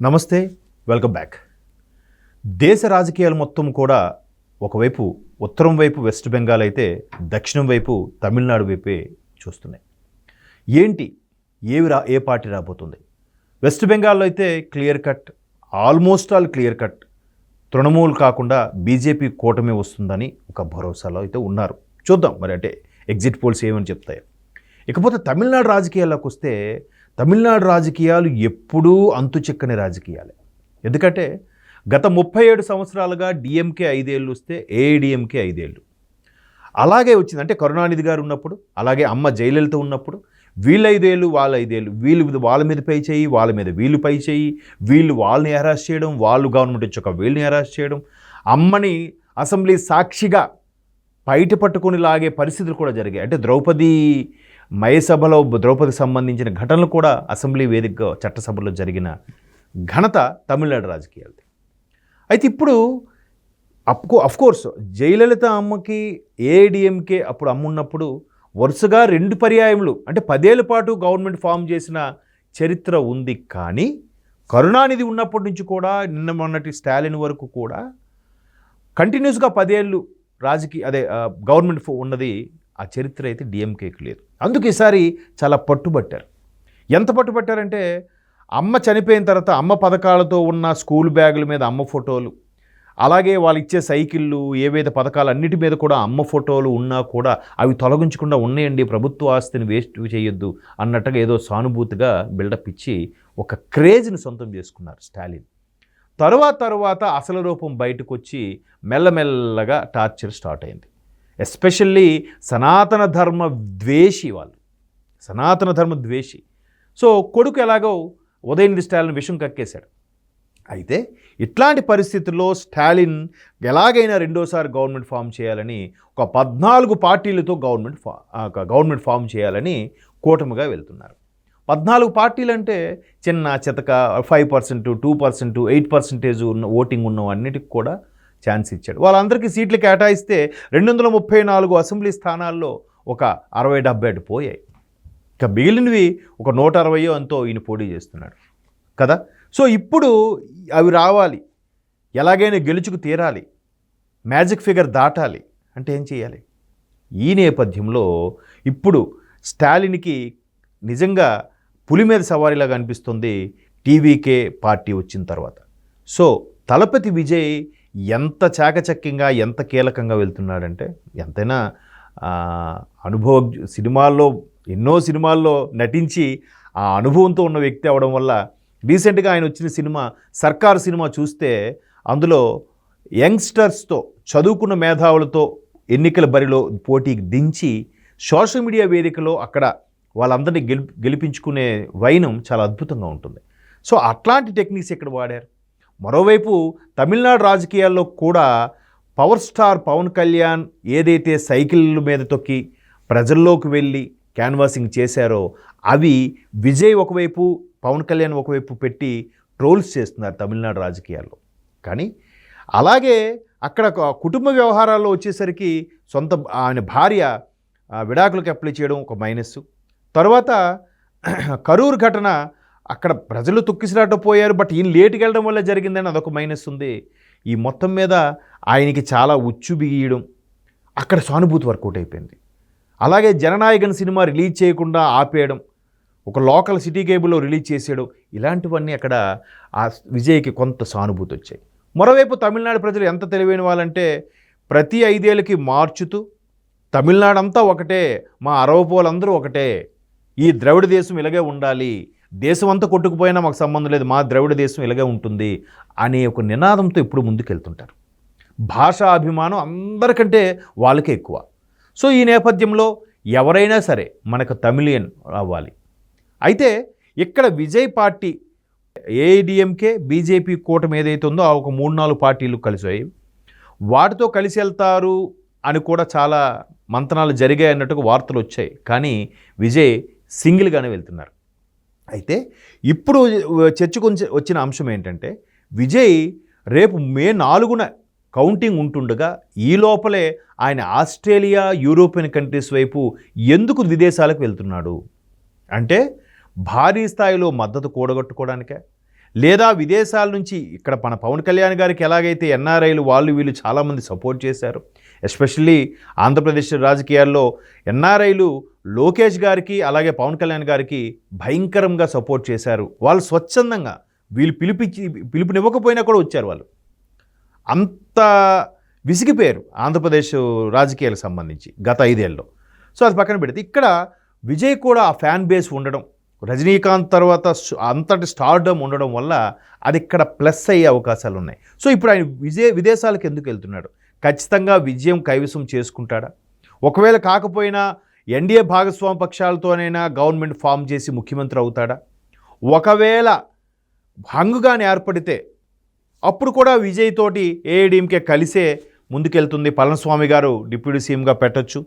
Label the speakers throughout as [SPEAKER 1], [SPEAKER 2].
[SPEAKER 1] నమస్తే, welcome back. దేశ రాజకీయాలు మొత్తం కూడా ఒకవైపు ఉత్తరం వైపు వెస్ట్ బెంగాల్ అయితే దక్షిణం వైపు తమిళనాడు వైపే చూస్తున్నాయి. ఏంటి ఏ పార్టీ రాబోతుంది? వెస్ట్ బెంగాల్లో అయితే clear cut, almost all clear cut Trinamool కాకుండా బీజేపీ కూటమి వస్తుందని ఒక భరోసాలో అయితే ఉన్నారు. చూద్దాం మరి అంటే ఎగ్జిట్ పోల్స్ ఏమని చెప్తాయి. ఇకపోతే తమిళనాడు రాజకీయాల్లోకి వస్తే తమిళనాడు రాజకీయాలు ఎప్పుడూ అంతు చిక్కని రాజకీయాలే. ఎందుకంటే గత 37 సంవత్సరాలుగా డిఎంకే 5 ఏళ్ళు వస్తే ఏఐడిఎంకే 5 ఏళ్ళు అలాగే వచ్చింది. అంటే కరుణానిధి గారు ఉన్నప్పుడు, అలాగే అమ్మ జయలలిత ఉన్నప్పుడు వీళ్ళు 5 ఏళ్ళు, వాళ్ళ 5 ఏళ్ళు, వీళ్ళు వాళ్ళ మీద పై చేయి, వాళ్ళ మీద వీళ్ళు పై చేయి, వీళ్ళు వాళ్ళని హెరాస్ చేయడం, వాళ్ళు గవర్నమెంట్ వచ్చాక వీళ్ళని హెరాస్ చేయడం, అమ్మని అసెంబ్లీ సాక్షిగా బయట పట్టుకొని లాగే పరిస్థితులు కూడా జరిగాయి. అంటే మయసభలో ద్రౌపదికి సంబంధించిన ఘటనలు కూడా అసెంబ్లీ వేదికగా చట్టసభలో జరిగిన ఘనత తమిళనాడు రాజకీయాలది. అయితే ఇప్పుడు అఫ్కోర్స్ జయలలిత అమ్మకి ఏఐడిఎంకే అప్పుడు అమ్మున్నప్పుడు వరుసగా 2 పర్యాయములు అంటే 10 ఏళ్ల పాటు గవర్నమెంట్ ఫామ్ చేసిన చరిత్ర ఉంది. కానీ కరుణానిధి ఉన్నప్పటి నుంచి కూడా నిన్న మొన్నటి స్టాలిన్ వరకు కూడా కంటిన్యూస్గా 10 ఏళ్ళు గవర్నమెంట్ ఉన్నది. ఆ చరిత్ర అయితే డిఎంకేకి లేదు. అందుకు ఈసారి చాలా పట్టుబట్టారు. ఎంత పట్టుబట్టారంటే అమ్మ చనిపోయిన తర్వాత అమ్మ పథకాలతో ఉన్న స్కూల్ బ్యాగుల మీద అమ్మ ఫోటోలు, అలాగే వాళ్ళు ఇచ్చే సైకిళ్ళు, ఏవైతే పథకాలు అన్నిటి మీద కూడా అమ్మ ఫోటోలు ఉన్నా కూడా అవి తొలగించకుండా ఉన్నాయండి, ప్రభుత్వ ఆస్తిని వేస్ట్ చేయొద్దు అన్నట్టుగా ఏదో సానుభూతిగా బిల్డప్ ఇచ్చి ఒక క్రేజ్ని సొంతం చేసుకున్నారు స్టాలిన్. తరువాత అసలు రూపం బయటకు వచ్చి మెల్లమెల్లగా టార్చర్ స్టార్ట్ అయింది. ఎస్పెషల్లీ సనాతన ధర్మ ద్వేషి. సో కొడుకు ఎలాగో ఉదయనిధి స్టాలిన్ విషం కక్కేశాడు. అయితే ఇట్లాంటి పరిస్థితుల్లో స్టాలిన్ ఎలాగైనా రెండోసారి గవర్నమెంట్ ఫామ్ చేయాలని ఒక 14 పార్టీలతో గవర్నమెంట్ ఫామ్ చేయాలని కూటమిగా వెళ్తున్నారు. 14 పార్టీలు అంటే చిన్న చితక 5%, 2%, 8% ఉన్న ఓటింగ్ ఉన్న అన్నిటికి కూడా ఛాన్స్ ఇచ్చాడు. వాళ్ళందరికీ సీట్లు కేటాయిస్తే 234 అసెంబ్లీ స్థానాల్లో ఒక 60-70 పోయాయి. ఇక మిగిలినవి ఒక 160 అంతో ఈయన పోటీ చేస్తున్నాడు కదా. సో ఇప్పుడు అవి రావాలి, ఎలాగైనా గెలుచుకు తీరాలి, మ్యాజిక్ ఫిగర్ దాటాలి అంటే ఏం చేయాలి? ఈ నేపథ్యంలో ఇప్పుడు స్టాలిన్కి నిజంగా పులి మీద సవారీలాగా అనిపిస్తుంది టీవీకే పార్టీ వచ్చిన తర్వాత. సో తలపతి విజయ్ ఎంత చాకచక్యంగా, ఎంత కీలకంగా వెళ్తున్నాడంటే, ఎంతైనా ఎన్నో సినిమాల్లో నటించి ఆ అనుభవంతో ఉన్న వ్యక్తి అవడం వల్ల రీసెంట్గా ఆయన వచ్చిన సినిమా సర్కార్ సినిమా చూస్తే అందులో యంగ్స్టర్స్తో, చదువుకున్న మేధావులతో ఎన్నికల బరిలో పోటీకి దించి సోషల్ మీడియా వేదికలో అక్కడ వాళ్ళందరినీ గెలిపించుకునే వైనం చాలా అద్భుతంగా ఉంటుంది. సో అట్లాంటి టెక్నిక్స్ ఇక్కడ వాడారు. మరోవైపు తమిళనాడు రాజకీయాల్లో కూడా పవర్ స్టార్ పవన్ కళ్యాణ్ ఏదైతే సైకిళ్ళ మీద తొక్కి ప్రజల్లోకి వెళ్ళి క్యాన్వాసింగ్ చేశారో అవి విజయ్ ఒకవైపు, పవన్ కళ్యాణ్ ఒకవైపు పెట్టి ట్రోల్స్ చేస్తున్నారు తమిళనాడు రాజకీయాల్లో. కానీ అలాగే అక్కడ కుటుంబ వ్యవహారాల్లో వచ్చేసరికి ఆయన భార్య విడాకులకు అప్లై చేయడం ఒక మైనస్. తర్వాత కరూర్ ఘటన, అక్కడ ప్రజలు తొక్కిసలాట పోయారు, బట్ ఈయన లేటుకి వెళ్ళడం వల్ల జరిగిందని అదొక మైనస్ ఉంది. ఈ మొత్తం మీద ఆయనకి చాలా ఉచ్చు బిగియడం, అక్కడ సానుభూతి వర్కౌట్ అయిపోయింది. అలాగే జననాయకన్ సినిమా రిలీజ్ చేయకుండా ఆపేయడం, ఒక లోకల్ సిటీ కేబుల్లో రిలీజ్ చేసేయడం, ఇలాంటివన్నీ అక్కడ ఆ విజయ్కి కొంత సానుభూతి వచ్చాయి. మరోవైపు తమిళనాడు ప్రజలు ఎంత తెలివైన వాళ్ళంటే ప్రతి 5 ఏళ్ళకి మార్చుతూ తమిళనాడు అంతా ఒకటే, మా అరవపోలందరూ ఒకటే, ఈ ద్రవిడ దేశం ఇలాగే ఉండాలి, దేశం అంతా కొట్టుకుపోయినా మాకు సంబంధం లేదు, మా ద్రవిడ దేశం ఇలాగే ఉంటుంది అనే ఒక నినాదంతో ఇప్పుడు ముందుకెళ్తుంటారు. భాషా అభిమానం అందరికంటే వాళ్ళకే ఎక్కువ. సో ఈ నేపథ్యంలో ఎవరైనా సరే మనకు తమిళియన్ అవ్వాలి. అయితే ఇక్కడ విజయ్ పార్టీ ఏఐడిఎంకే బీజేపీ కూటమి ఏదైతే ఉందో ఆ ఒక 3-4 పార్టీలు కలిసాయి, వాటితో కలిసి వెళ్తారు అని కూడా చాలా మంతనాలు జరిగాయి అన్నట్టుగా వార్తలు వచ్చాయి. కానీ విజయ్ సింగిల్గానే వెళ్తున్నారు. అయితే ఇప్పుడు చర్చకు వచ్చిన అంశం ఏంటంటే విజయ్ రేపు మే 4న కౌంటింగ్ ఉంటుండగా ఈ లోపలే ఆయన ఆస్ట్రేలియా, యూరోపియన్ కంట్రీస్ వైపు ఎందుకు విదేశాలకు వెళ్తున్నాడు అంటే భారీ స్థాయిలో మద్దతు కూడగట్టుకోవడానికే, లేదా విదేశాల నుంచి ఇక్కడ మన పవన్ కళ్యాణ్ గారికి ఎలాగైతే ఎన్ఆర్ఐలు వాళ్ళు వీళ్ళు చాలామంది సపోర్ట్ చేశారు, ఎస్పెషల్లీ ఆంధ్రప్రదేశ్ రాజకీయాల్లో ఎన్ఆర్ఐలు లోకేష్ గారికి అలాగే పవన్ కళ్యాణ్ గారికి భయంకరంగా సపోర్ట్ చేశారు. వాళ్ళు స్వచ్ఛందంగా వీళ్ళు పిలుపునివ్వకపోయినా కూడా వచ్చారు. వాళ్ళు అంత విసిగిపోయారు ఆంధ్రప్రదేశ్ రాజకీయాలకు సంబంధించి గత 5 ఏళ్ళలో. సో అది పక్కన పెడితే ఇక్కడ విజయ్ కూడా ఆ ఫ్యాన్ బేస్ ఉండడం, రజనీకాంత్ తర్వాత అంతటి స్టార్డమ్ ఉండడం వల్ల అది ఇక్కడ ప్లస్ అయ్యే అవకాశాలు ఉన్నాయి. సో ఇప్పుడు ఆయన విదేశాలకు ఎందుకు వెళ్తున్నాడు? ఖచ్చితంగా విజయం కైవసం చేసుకుంటాడా? ఒకవేళ కాకపోయినా ఎన్డీఏ భాగస్వామ్య పక్షాలతోనైనా గవర్నమెంట్ ఫామ్ చేసి ముఖ్యమంత్రి అవుతాడా? ఒకవేళ హంగుగానే ఏర్పడితే అప్పుడు కూడా విజయ్ తోటి ఏఐడిఎంకే కలిసే ముందుకెళ్తుంది. పళనిస్వామి గారు డిప్యూటీ సీఎంగా పెట్టచ్చు,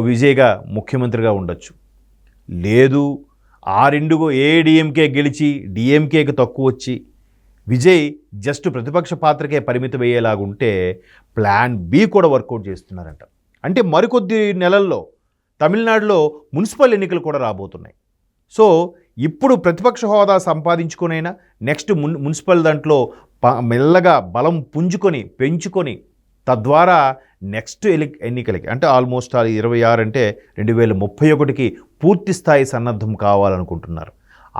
[SPEAKER 1] విజయ్గా ముఖ్యమంత్రిగా ఉండొచ్చు. లేదు ఆ రెండుగో ఏఐడిఎంకే గెలిచి డిఎంకేకి తక్కువ వచ్చి విజయ్ జస్ట్ ప్రతిపక్ష పాత్రకే పరిమితం అయ్యేలాగుంటే ప్లాన్ బి కూడా వర్కౌట్ చేస్తున్నారంట. అంటే మరికొద్ది నెలల్లో తమిళనాడులో మున్సిపల్ ఎన్నికలు కూడా రాబోతున్నాయి. సో ఇప్పుడు ప్రతిపక్ష హోదా సంపాదించుకొనైనా నెక్స్ట్ మున్సిపల్ దాంట్లో మెల్లగా బలం పెంచుకొని తద్వారా నెక్స్ట్ ఎన్నికలకి అంటే ఆల్మోస్ట్ 26 అంటే 2031కి పూర్తి స్థాయి సన్నద్ధం కావాలనుకుంటున్నారు.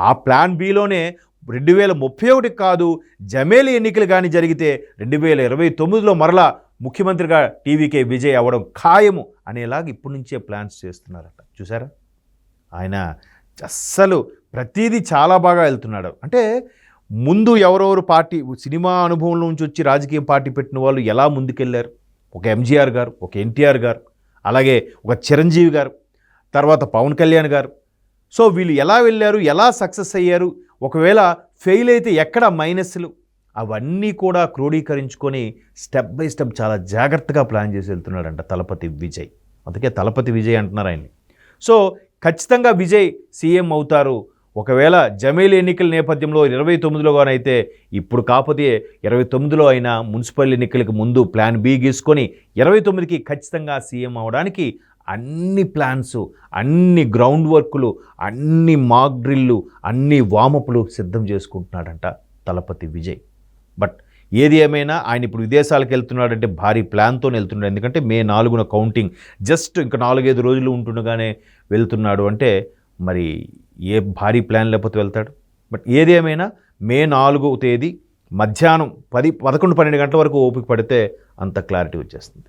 [SPEAKER 1] ఆ ప్లాన్ బిలోనే 2031 కాదు, జమేలి ఎన్నికలు కానీ జరిగితే 2029లో మరలా ముఖ్యమంత్రిగా టీవీకే విజయ్ అవ్వడం ఖాయము అనేలాగా ఇప్పటి నుంచే ప్లాన్స్ చేస్తున్నారట. చూసారా, ఆయన అస్సలు ప్రతిదీ చాలా బాగా వెళ్తున్నాడు. అంటే ముందు ఎవరెవరు పార్టీ సినిమా అనుభవం నుంచి వచ్చి రాజకీయ పార్టీ పెట్టిన వాళ్ళు ఎలా ముందుకెళ్ళారు, ఒక ఎంజీఆర్ గారు, ఒక ఎన్టీఆర్ గారు, అలాగే ఒక చిరంజీవి గారు, తర్వాత పవన్ కళ్యాణ్ గారు. సో వీళ్ళు ఎలా వెళ్ళారు, ఎలా సక్సెస్ అయ్యారు, ఒకవేళ ఫెయిల్ అయితే ఎక్కడ మైనస్లు, అవన్నీ కూడా క్రోడీకరించుకొని స్టెప్ బై స్టెప్ చాలా జాగ్రత్తగా ప్లాన్ చేసి వెళ్తున్నాడంట తలపతి విజయ్. అందుకే తలపతి విజయ్ అంటున్నారు ఆయన్ని. సో ఖచ్చితంగా విజయ్ సీఎం అవుతారు. ఒకవేళ జమేలి ఎన్నికల నేపథ్యంలో 29లోగానైతే ఇప్పుడు కాకపోతే 29లో అయినా మున్సిపల్ ఎన్నికలకు ముందు ప్లాన్ బి గీసుకొని 29కి ఖచ్చితంగా సీఎం అవడానికి అన్ని ప్లాన్స్, అన్ని గ్రౌండ్ వర్క్లు, అన్ని మాక్ డ్రిల్లు, అన్ని వామపులు సిద్ధం చేసుకుంటున్నాడంట తలపతి విజయ్. బట్ ఏది ఏమైనా ఆయన ఇప్పుడు విదేశాలకు వెళ్తున్నాడంటే భారీ ప్లాన్తో వెళ్తున్నాడు. ఎందుకంటే మే 4న కౌంటింగ్, జస్ట్ ఇంకా 4-5 రోజులు ఉంటుండగానే వెళ్తున్నాడు అంటే మరి ఏ భారీ ప్లాన్ లేకపోతే వెళ్తాడు. బట్ ఏది ఏమైనా మే 4వ తేదీ మధ్యాహ్నం 11-12 గంటల వరకు ఓపిక పడితే అంత క్లారిటీ వచ్చేస్తుంది.